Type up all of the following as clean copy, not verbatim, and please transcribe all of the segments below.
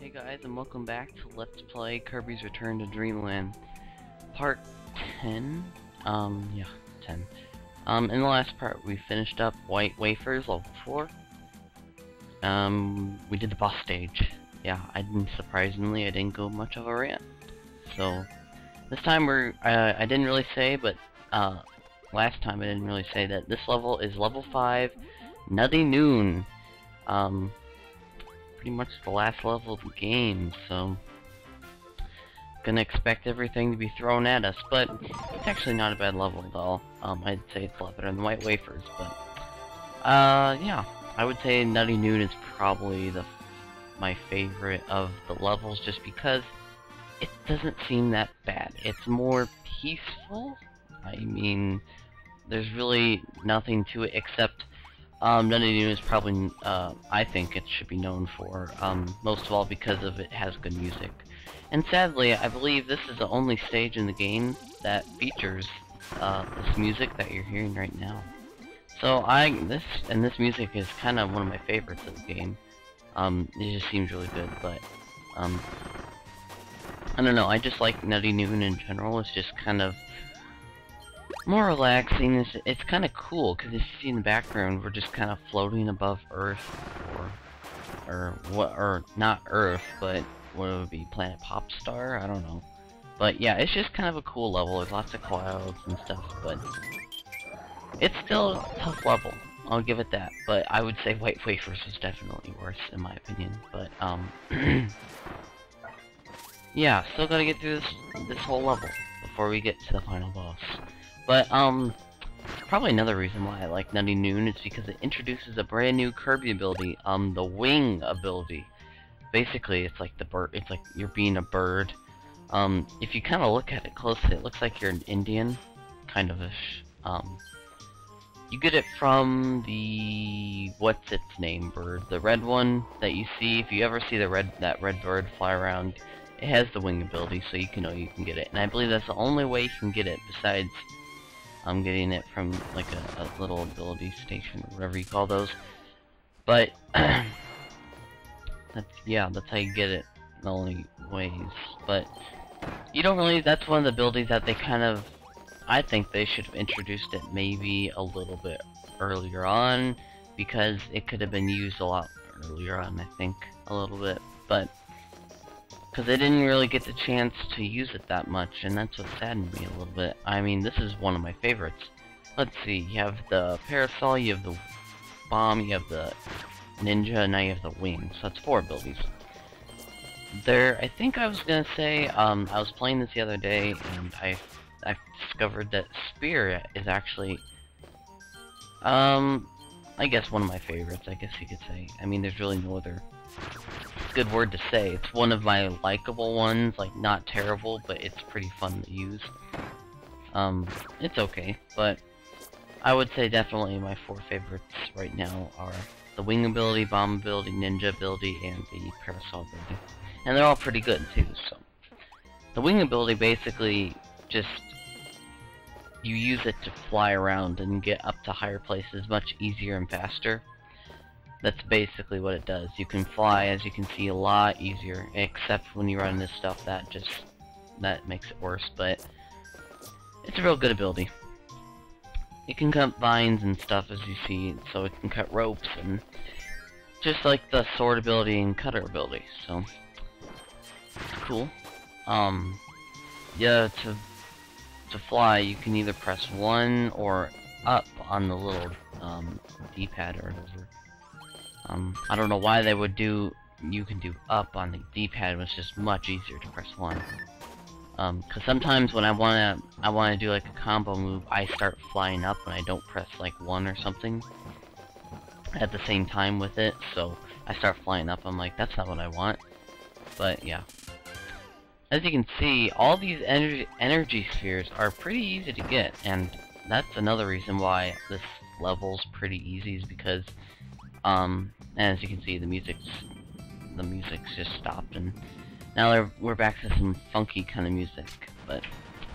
Hey guys, and welcome back to Let's Play Kirby's Return to Dreamland, Part 10. Yeah, 10. In the last part, we finished up White Wafers, level 4. We did the boss stage. Yeah, surprisingly, I didn't go much of a rant. So, this time I didn't really say, but, last time I didn't really say that this level is level 5, Nutty Noon. Pretty much the last level of the game, so gonna expect everything to be thrown at us, but it's actually not a bad level at all. I'd say it's a lot better than White Wafers, but yeah, I would say Nutty Noon is probably my favorite of the levels, just because it doesn't seem that bad. It's more peaceful. I mean, there's really nothing to it except Nutty Noon is probably, I think it should be known for, most of all because it has good music. And sadly, I believe this is the only stage in the game that features, this music that you're hearing right now. So this music is kind of one of my favorites of the game. It just seems really good, but, I don't know, I just like Nutty Noon in general. It's just kind of more relaxing. It's kind of cool because if you see in the background, we're just kind of floating above Earth, or not Earth, but what it would be, Planet Popstar. I don't know, but yeah, it's just kind of a cool level. There's lots of clouds and stuff, but it's still a tough level. I'll give it that. But I would say White Wafers was definitely worse in my opinion. But yeah, still gotta get through this whole level before we get to the final boss. But, probably another reason why I like Nutty Noon is because it introduces a brand new Kirby ability, the wing ability. Basically, it's like the bird, it's like you're being a bird. If you kind of look at it closely, it looks like you're an Indian, kind of-ish. You get it from the, what's its name bird? The red one that you see. If you ever see that red bird fly around, it has the wing ability, so you know you can get it. And I believe that's the only way you can get it, besides I'm getting it from like a little ability station or whatever you call those. But that's how you get it, the only ways. But you don't really, that's one of the abilities that they kind of, I think they should have introduced it maybe a little bit earlier on, because it could have been used a lot earlier on, I think, a little bit, but because they didn't really get the chance to use it that much, and that's what saddened me a little bit. I mean, this is one of my favorites. Let's see, you have the parasol, you have the bomb, you have the ninja, and now you have the wing. So that's 4 abilities. I think I was gonna say, I was playing this the other day, and I discovered that Spear is actually, I guess one of my favorites, I guess you could say. I mean, there's really no other good word to say. It's one of my likable ones, like not terrible, but it's pretty fun to use. It's okay, but I would say definitely my 4 favorites right now are the wing ability, bomb ability, ninja ability, and the parasol ability. And they're all pretty good too, so. The wing ability basically just, you use it to fly around and get up to higher places much easier and faster. That's basically what it does. You can fly, as you can see, a lot easier, except when you run into stuff that makes it worse, but it's a real good ability. It can cut vines and stuff, as you see, so it can cut ropes, and just like the sword ability and cutter ability, so it's cool. Yeah, to fly, you can either press 1 or up on the little D-pad or whatever. I don't know why they would you can do up on the D-pad, which is much easier to press 1. Cause sometimes when I wanna do like a combo move, I start flying up and I don't press like 1 or something at the same time with it, so I start flying up, I'm like, that's not what I want. But yeah. As you can see, all these energy spheres are pretty easy to get, and that's another reason why this level's pretty easy, is because as you can see, the music's just stopped, and now we're back to some funky kind of music. But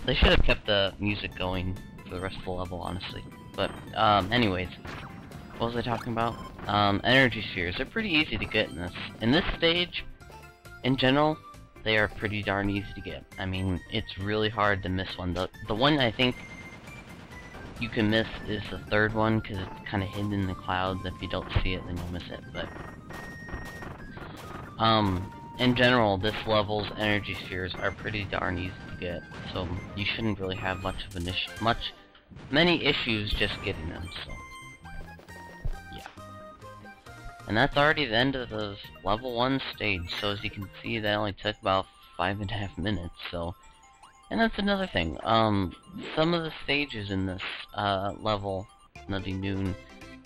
they should have kept the music going for the rest of the level, honestly. But anyways, what was I talking about? Energy spheres. They're pretty easy to get in this stage. in general, they are pretty darn easy to get. I mean, it's really hard to miss one. The one I think you can miss is the third one, because it's kind of hidden in the clouds. If you don't see it, then you'll miss it. But in general, this level's energy spheres are pretty darn easy to get, so you shouldn't really have much of an many issues just getting them. So yeah, and that's already the end of the level 1 stage. So as you can see, that only took about 5.5 minutes. So, and that's another thing. Some of the stages in this level, Nutty Noon,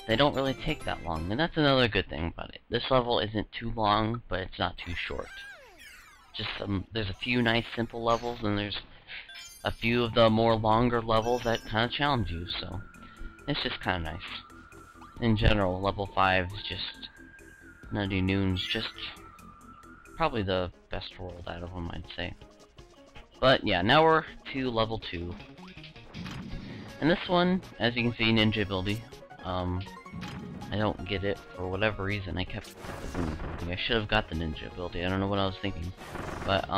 they don't really take that long, and that's another good thing about it. This level isn't too long, but it's not too short. Just there's a few nice simple levels, and there's a few of the more longer levels that kind of challenge you, so it's just kind of nice. In general, level 5 is just, Nutty Noon's just probably the best world out of them, I'd say. But yeah, now we're to level 2. And this one, as you can see, ninja ability. I don't get it for whatever reason. I kept thinking I should have got the ninja ability. I don't know what I was thinking, but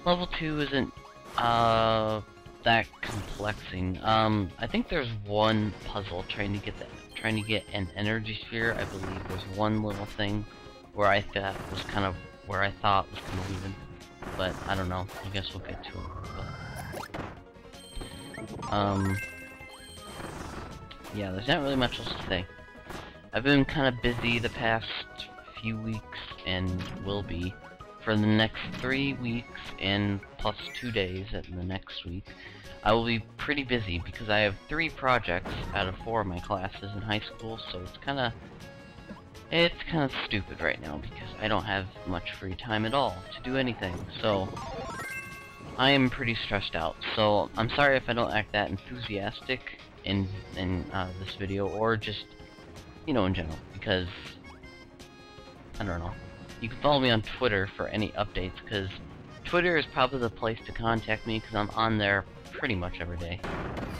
level 2 isn't that complexing. I think there's one puzzle trying to get an energy sphere. I believe there's one little thing where I thought was kind of weird, but I don't know. I guess we'll get to it. But yeah, there's not really much else to say. I've been kind of busy the past few weeks, and will be for the next 3 weeks, and plus 2 days in the next week. I will be pretty busy because I have 3 projects out of 4 of my classes in high school, so it's kind of stupid right now because I don't have much free time at all to do anything. So I am pretty stressed out. So I'm sorry if I don't act that enthusiastic in this video, or just, you know, in general, because I don't know. You can follow me on Twitter for any updates, because Twitter is probably the place to contact me, because I'm on there pretty much every day,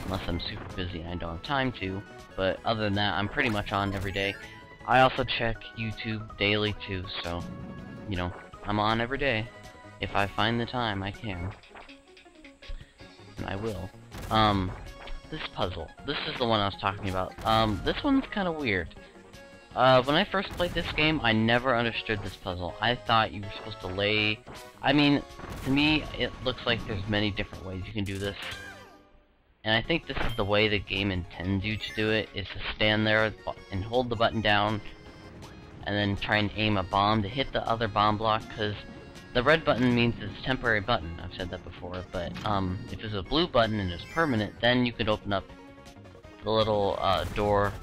unless I'm super busy and I don't have time to. But other than that, I'm pretty much on every day. I also check YouTube daily too, so, you know, I'm on every day. If I find the time, I can. And I will. This puzzle. This is the one I was talking about. This one's kind of weird. When I first played this game, I never understood this puzzle. I thought you were supposed to lay... I mean, to me, it looks like there's many different ways you can do this. And I think this is the way the game intends you to do it, is to stand there and hold the button down, and then try and aim a bomb to hit the other bomb block, because the red button means it's a temporary button. I've said that before, but if it's a blue button and it's permanent, then you could open up the little door,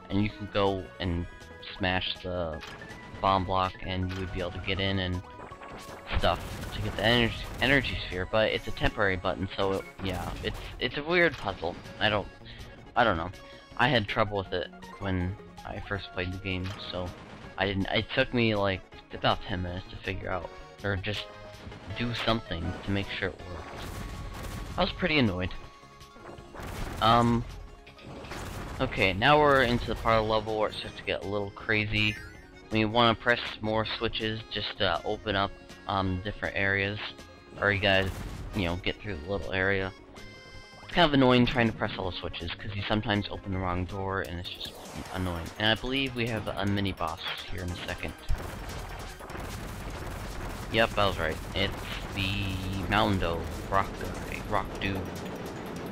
and you can go and smash the bomb block, and you would be able to get in and stuff to get the energy sphere. But it's a temporary button, so yeah, it's a weird puzzle. I don't know. I had trouble with it when I first played the game, so it took me like about 10 minutes to figure out, or just do something to make sure it worked. I was pretty annoyed. Okay, now we're into the part of the level where it starts to get a little crazy. We want to press more switches just to open up different areas, or you gotta, you know, get through the little area. It's kind of annoying trying to press all the switches, because you sometimes open the wrong door, and it's just annoying. And I believe we have a mini-boss here in a second. Yep, I was right. It's the Moundo Rock Guy, Rock Dude.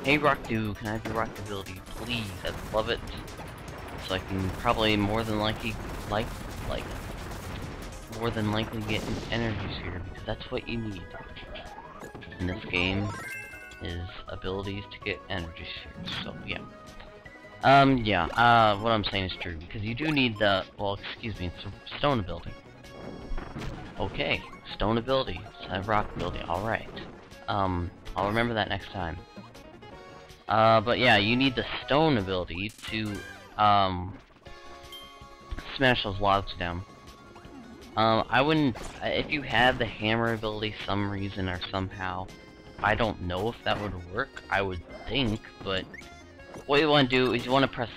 Hey Rock Dude, can I have your rock ability, please? I'd love it. So I can probably more than likely get an energy sphere, because that's what you need in this game, is abilities to get energy spheres. So yeah. What I'm saying is true, because you do need the, well, excuse me, it's stone ability. Okay, stone ability, rock ability, alright. I'll remember that next time. But yeah, you need the stone ability to, smash those logs down. I wouldn't, if you had the hammer ability some reason or somehow, I don't know if that would work, I would think, but what you want to do is you want to press,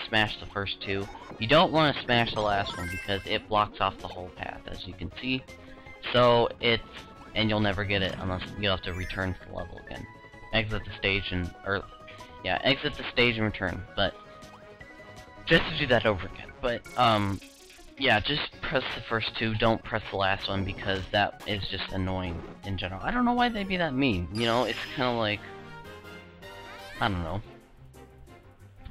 smash the first 2, You don't want to smash the last one because it blocks off the whole path, as you can see. So and you'll never get it unless you'll have to return to the level again. Exit the stage and, exit the stage and return. But just to do that over again. But yeah, just press the first two. Don't press the last one because that is just annoying in general. I don't know why they'd be that mean. You know, it's kind of like, I don't know.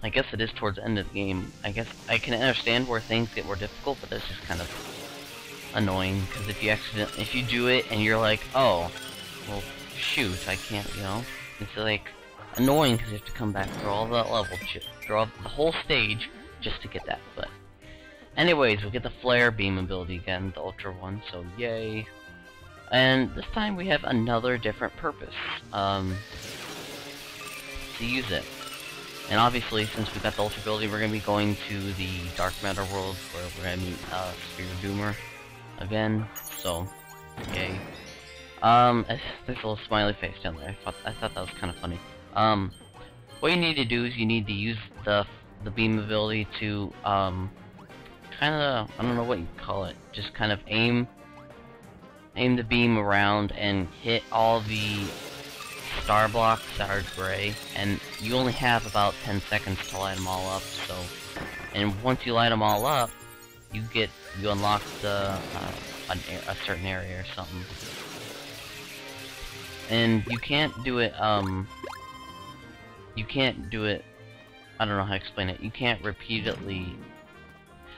I guess it is towards the end of the game. I guess I can understand where things get more difficult, but that's just kind of annoying, because if you do it and you're like, oh, well, shoot, I can't, you know? It's like annoying because you have to come back through all that level, through all the whole stage just to get that. But anyways, we get the flare beam ability again, the ultra one, so yay. And this time we have another different purpose to use it. And obviously, since we got the ultra ability, we're going to be going to the Dark Matter world, where we're going to meet Sphere Doomer again, so, yay. There's a little smiley face down there. I thought that was kind of funny. What you need to do is you need to use the beam ability to, kind of, I don't know what you call it, just kind of aim the beam around and hit all the star blocks that are gray, and you only have about 10 seconds to light them all up, so, and once you light them all up, you unlock a certain area or something. And you can't do it, I don't know how to explain it, you can't repeatedly.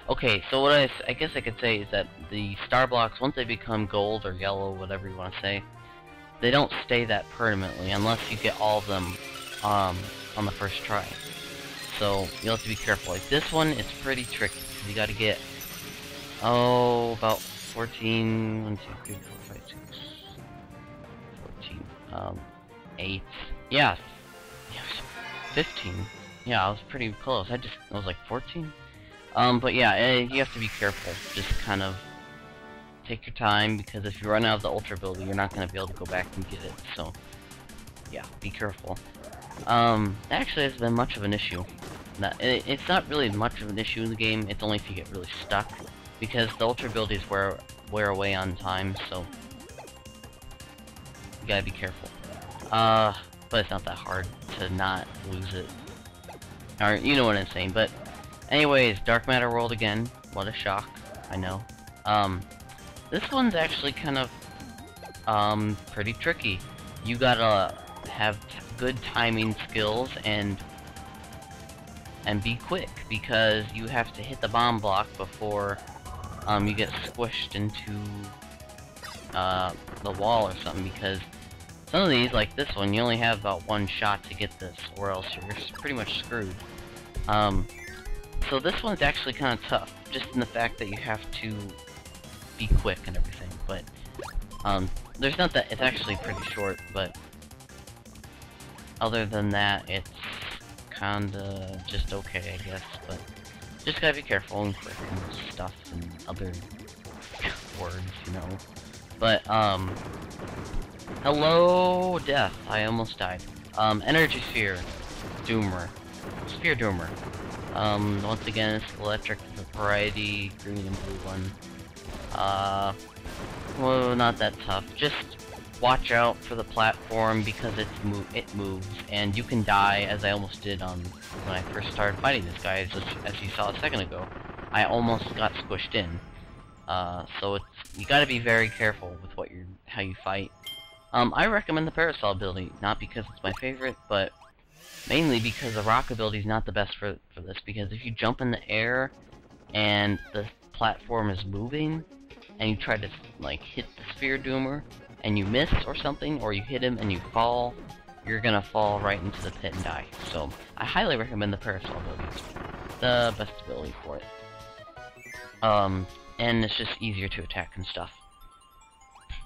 Okay, so what I guess I could say is that the star blocks, once they become gold or yellow, whatever you want to say, they don't stay that permanently unless you get all of them on the first try. So you'll have to be careful. Like this one, it's pretty tricky. You got to get about 14, 1, 2, 3, 4, 5, 6, 14, 8, yeah, 15. Yeah, I was pretty close. I was like 14. But yeah, you have to be careful. Just kind of take your time, because if you run out of the ultra ability, you're not going to be able to go back and get it. So yeah, be careful. Actually, it's been much of an issue. It's not really much of an issue in the game. It's only if you get really stuck, because the ultra abilities wear away on time. So you gotta be careful. But it's not that hard to not lose it. Or you know what I'm saying. But anyways, Dark Matter World again. What a shock. I know. This one's actually kind of pretty tricky. You gotta have good timing skills and be quick, because you have to hit the bomb block before you get squished into the wall or something, because some of these, like this one, you only have about one shot to get this, or else you're pretty much screwed. So this one's actually kind of tough, just in the fact that you have to be quick and everything, but there's not that, it's actually pretty short, but other than that, it's kinda just okay, I guess, but just gotta be careful and quick and stuff and other words, you know. But, hello, death, I almost died. Energy Sphere, Doomer. Sphere Doomer. Once again, it's electric variety, green and blue one. Well, not that tough. Just watch out for the platform, because it moves, and you can die, as I almost did when I first started fighting this guy, as you saw a second ago. I almost got squished in. So you gotta be very careful with how you fight. I recommend the Parasol ability, not because it's my favorite, but mainly because the rock ability is not the best for this, because if you jump in the air and the platform is moving, and you try to like hit the Sphere Doomer, and you miss or something, or you hit him and you fall, you're gonna fall right into the pit and die. So I highly recommend the Parasol ability. It's the best ability for it. And it's just easier to attack and stuff.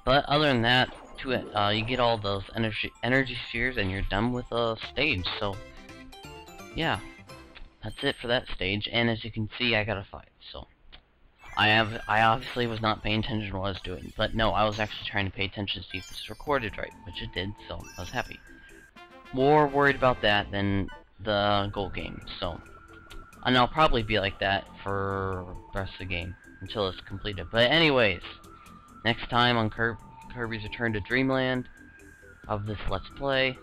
But other than that, you get all those energy spheres, and you're done with the stage. So yeah, that's it for that stage. And as you can see, I got a 5. So I obviously was not paying attention to what I was doing, but no, I was actually trying to pay attention to see if this was recorded right, which it did, so I was happy. More worried about that than the goal game, so And I'll probably be like that for the rest of the game until it's completed. But anyways, next time on Kirby's Return to Dreamland of this Let's Play,